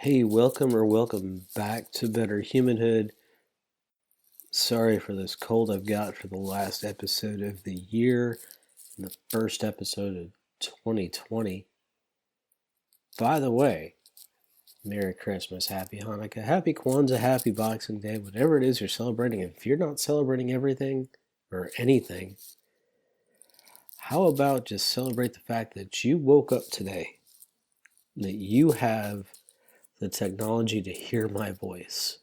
Hey, welcome back to Better Humanhood. Sorry for this cold I've got for the last episode of the year and the first episode of 2020. By the way, Merry Christmas, Happy Hanukkah, Happy Kwanzaa, Happy Boxing Day, whatever it is you're celebrating. If you're not celebrating everything or anything, how about just celebrate the fact that you woke up today, that you have the technology to hear my voice.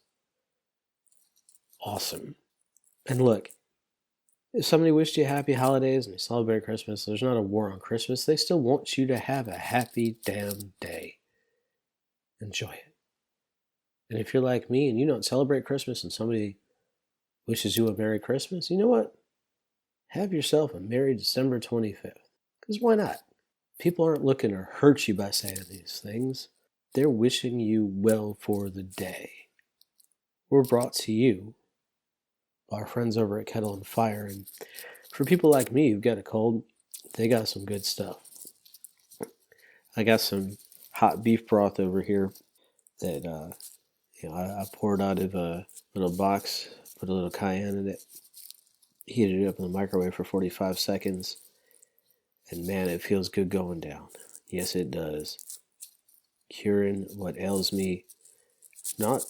Awesome. And look, if somebody wished you happy holidays and you celebrate Christmas, there's not a war on Christmas. They still want you to have a happy damn day. Enjoy it. And if you're like me and you don't celebrate Christmas and somebody wishes you a Merry Christmas, you know what? Have yourself a Merry December 25th. Because why not? People aren't looking to hurt you by saying these things. They're wishing you well for the day. We're brought to you by our friends over at Kettle and Fire. And for people like me who've got a cold, they got some good stuff. I got some hot beef broth over here that I poured out of a little box, put a little cayenne in it, heated it up in the microwave for 45 seconds, and man, it feels good going down. Yes, it does. Curing what ails me. Not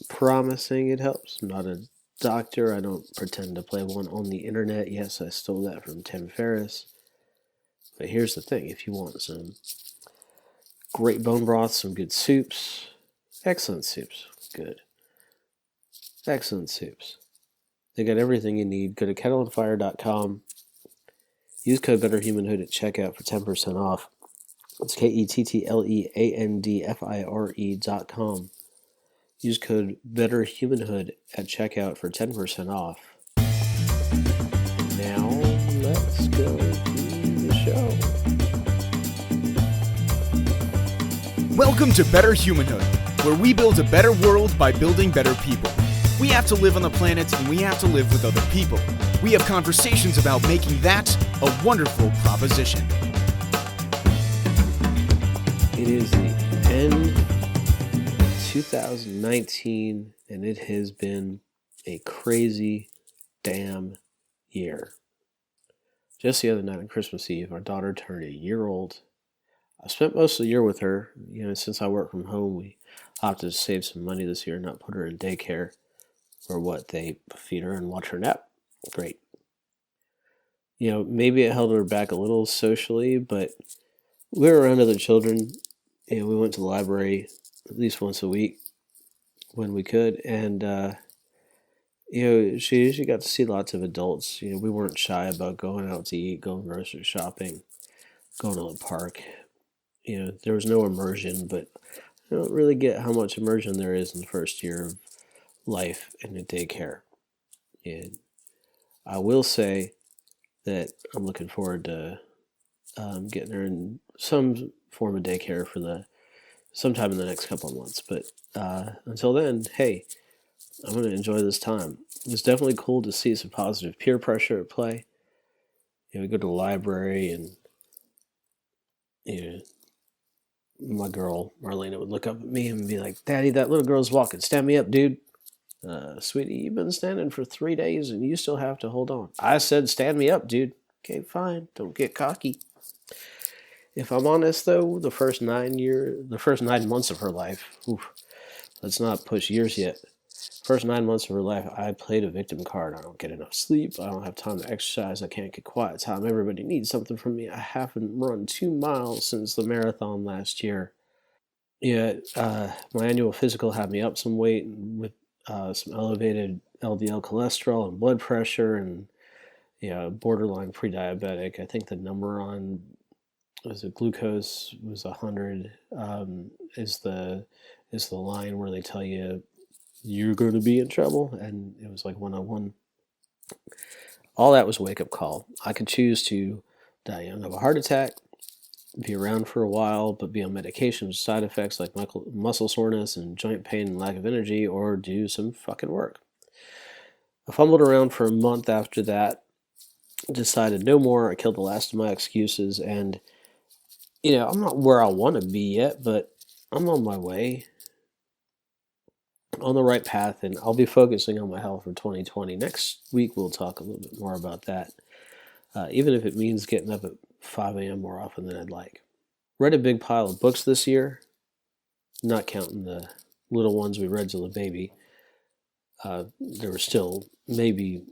promising it helps. I'm not a doctor. I don't pretend to play one on the internet. Yes, I stole that from Tim Ferriss. But here's the thing. If you want some great bone broth, some good soups, excellent soups, good. Excellent soups. They got everything you need. Go to kettleandfire.com. Use code BetterHumanhood at checkout for 10% off. It's KETTLEANDFIRE.com. Use code BetterHumanhood at checkout for 10% off. Now, let's go to the show. Welcome to Better Humanhood, where we build a better world by building better people. We have to live on the planet, and we have to live with other people. We have conversations about making that a wonderful proposition. It is the end of 2019, and it has been a crazy damn year. Just the other night on Christmas Eve, our daughter turned a year old. I spent most of the year with her. Since I work from home, we opted to save some money this year and not put her in daycare, or what, they feed her and watch her nap. Great. Maybe it held her back a little socially, but we were around other children, and we went to the library at least once a week when we could, and she got to see lots of adults. We weren't shy about going out to eat, going grocery shopping, going to the park. There was no immersion, but I don't really get how much immersion there is in the first year of life in a daycare. And I will say that I'm looking forward to getting her in some form of daycare for sometime in the next couple of months. But until then, hey, I'm going to enjoy this time. It's definitely cool to see some positive peer pressure at play. We go to the library, and my girl Marlena would look up at me and be like, "Daddy, that little girl's walking. Stand me up, dude." Sweetie, you've been standing for 3 days and you still have to hold on. I said, stand me up, dude. Okay, fine. Don't get cocky. If I'm honest, though, the first 9 months of her life, let's not push years yet. First 9 months of her life, I played a victim card. I don't get enough sleep. I don't have time to exercise. I can't get quiet time. Everybody needs something from me. I haven't run 2 miles since the marathon last year. My annual physical had me up some weight with some elevated LDL cholesterol and blood pressure, and borderline pre-diabetic. I think the number on glucose was 100. Is the line where they tell you you're going to be in trouble, and it was like 101. All that was a wake-up call. I could choose to die young of a heart attack, be around for a while, but be on medication with side effects like muscle soreness and joint pain and lack of energy, or do some fucking work. I fumbled around for a month after that, decided no more. I killed the last of my excuses, and I'm not where I want to be yet, but I'm on my way. on the right path, and I'll be focusing on my health for 2020. Next week, we'll talk a little bit more about that, even if it means getting up at 5 a.m. more often than I'd like. Read a big pile of books this year, not counting the little ones we read till a baby. There were still maybe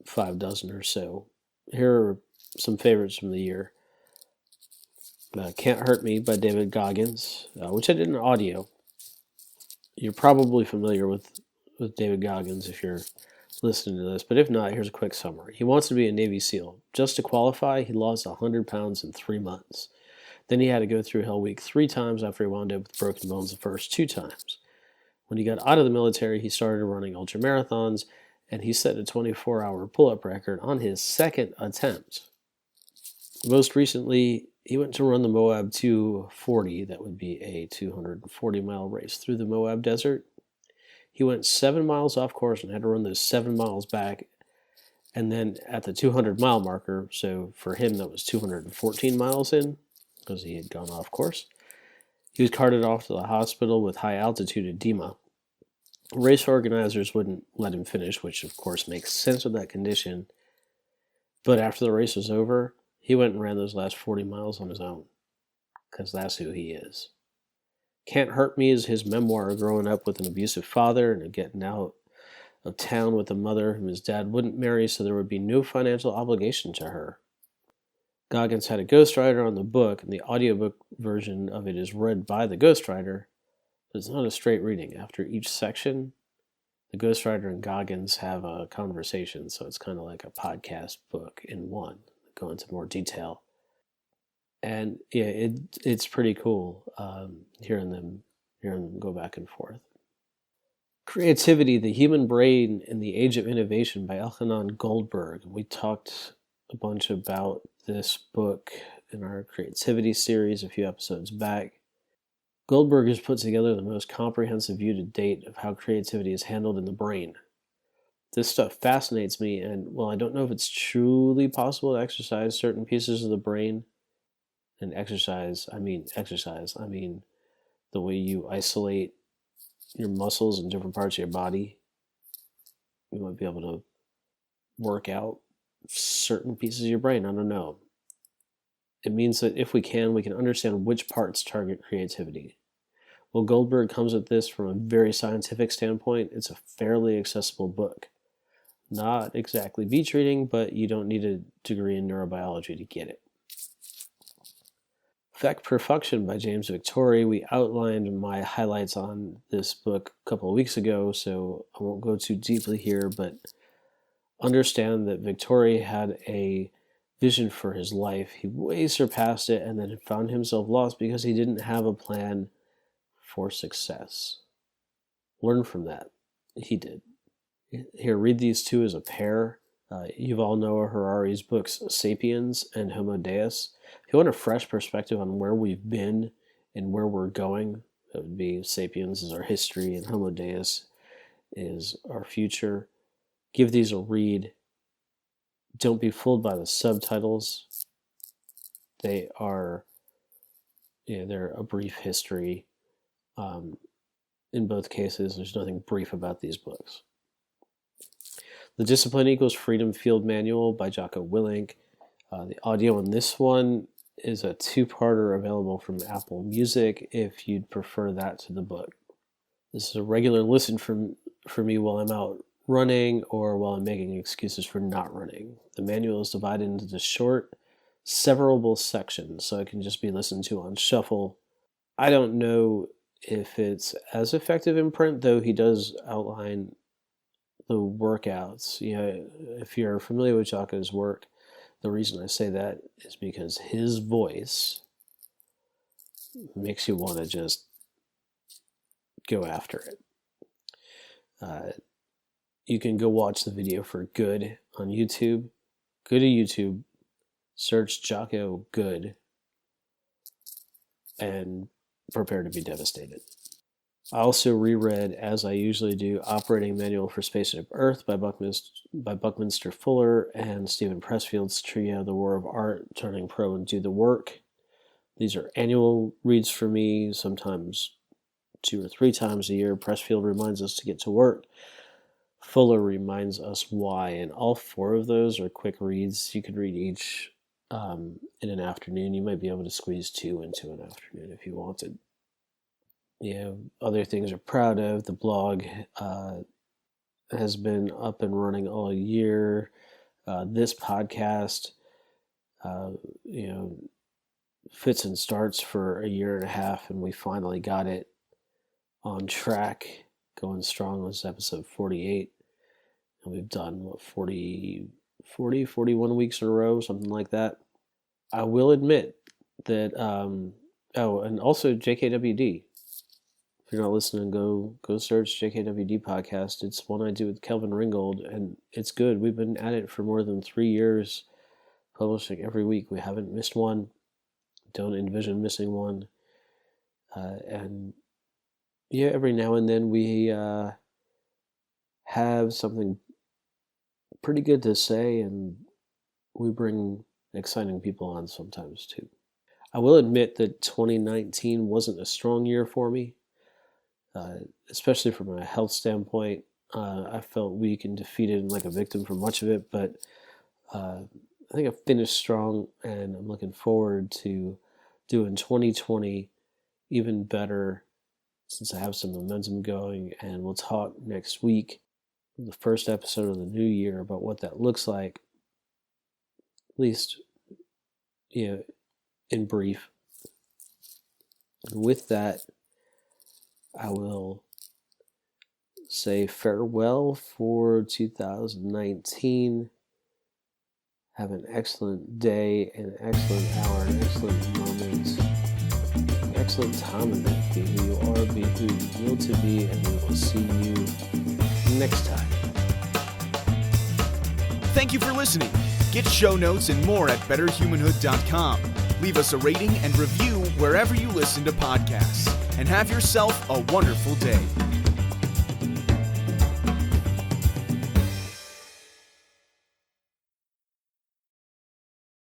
5 dozen or so. Here are some favorites from the year. Can't Hurt Me by David Goggins, which I did in audio. You're probably familiar with David Goggins if you're listening to this, but if not, here's a quick summary. He wants to be a Navy SEAL. Just to qualify, he lost 100 pounds in 3 months. Then he had to go through Hell Week 3 times after he wound up with broken bones the first 2 times. When he got out of the military, he started running ultramarathons, and he set a 24-hour pull-up record on his 2nd attempt. Most recently, he went to run the Moab 240. That would be a 240-mile race through the Moab desert. He went 7 miles off course and had to run those 7 miles back. And then at the 200-mile marker, so for him that was 214 miles in, because he had gone off course, he was carted off to the hospital with high-altitude edema. Race organizers wouldn't let him finish, which of course makes sense with that condition. But after the race was over, he went and ran those last 40 miles on his own, because that's who he is. Can't Hurt Me is his memoir of growing up with an abusive father and getting out of town with a mother whom his dad wouldn't marry, so there would be no financial obligation to her. Goggins had a ghostwriter on the book, and the audiobook version of it is read by the ghostwriter, but it's not a straight reading. After each section, the ghostwriter and Goggins have a conversation, so it's kind of like a podcast book in one. Go into more detail. And yeah, it's pretty cool hearing them go back and forth. Creativity, the Human Brain in the Age of Innovation by Elkhonon Goldberg. We talked a bunch about this book in our creativity series a few episodes back. Goldberg has put together the most comprehensive view to date of how creativity is handled in the brain. This stuff fascinates me, and while I don't know if it's truly possible to exercise certain pieces of the brain, and I mean the way you isolate your muscles in different parts of your body, you might be able to work out certain pieces of your brain. I don't know. It means that if we can understand which parts target creativity. Well, Goldberg comes at this from a very scientific standpoint. It's a fairly accessible book. Not exactly beach reading, but you don't need a degree in neurobiology to get it. Feck, Perfuction by James Victore. We outlined my highlights on this book a couple of weeks ago, so I won't go too deeply here, but understand that Victore had a vision for his life. He way surpassed it and then found himself lost because he didn't have a plan for success. Learn from that. He did. Here, read these two as a pair. Yuval Noah Harari's books Sapiens and Homo Deus. If you want a fresh perspective on where we've been and where we're going, that would be Sapiens is our history and Homo Deus is our future. Give these a read. Don't be fooled by the subtitles. They're a brief history. In both cases, there's nothing brief about these books. The Discipline Equals Freedom Field Manual by Jocko Willink. The audio on this one is a 2-parter available from Apple Music if you'd prefer that to the book. This is a regular listen for me while I'm out running or while I'm making excuses for not running. The manual is divided into the short, severable sections, so it can just be listened to on shuffle. I don't know if it's as effective in print, though he does outline the workouts. If you're familiar with Jocko's work, the reason I say that is because his voice makes you want to just go after it. You can go watch the video for Good on YouTube. Go to YouTube, search Jocko Good, and prepare to be devastated. I also reread, as I usually do, Operating Manual for Spaceship Earth by Buckminster Fuller and Stephen Pressfield's trio, The War of Art, Turning Pro and Do the Work. These are annual reads for me, sometimes 2 or 3 times a year. Pressfield reminds us to get to work. Fuller reminds us why, and all 4 of those are quick reads. You could read each in an afternoon. You might be able to squeeze 2 into an afternoon if you wanted. Other things we're proud of. The blog has been up and running all year. This podcast, fits and starts for a year and a half, and we finally got it on track, going strong. This is episode 48, and we've done 41 weeks in a row, something like that. I will admit that and also JKWD. If you're not listening, go search JKWD podcast. It's one I do with Kelvin Ringgold, and it's good. We've been at it for more than 3 years, publishing every week. We haven't missed one. Don't envision missing one. And every now and then we have something pretty good to say, and we bring exciting people on sometimes too. I will admit that 2019 wasn't a strong year for me, especially from a health standpoint. I felt weak and defeated and like a victim for much of it, but I think I finished strong, and I'm looking forward to doing 2020 even better since I have some momentum going. And we'll talk next week, the first episode of the new year, about what that looks like, at least in brief. And with that, I will say farewell for 2019. Have an excellent day, an excellent hour, an excellent moment, an excellent time in life. Be who you are, be who you will to be, and we will see you next time. Thank you for listening. Get show notes and more at betterhumanhood.com. Leave us a rating and review wherever you listen to podcasts. And have yourself a wonderful day.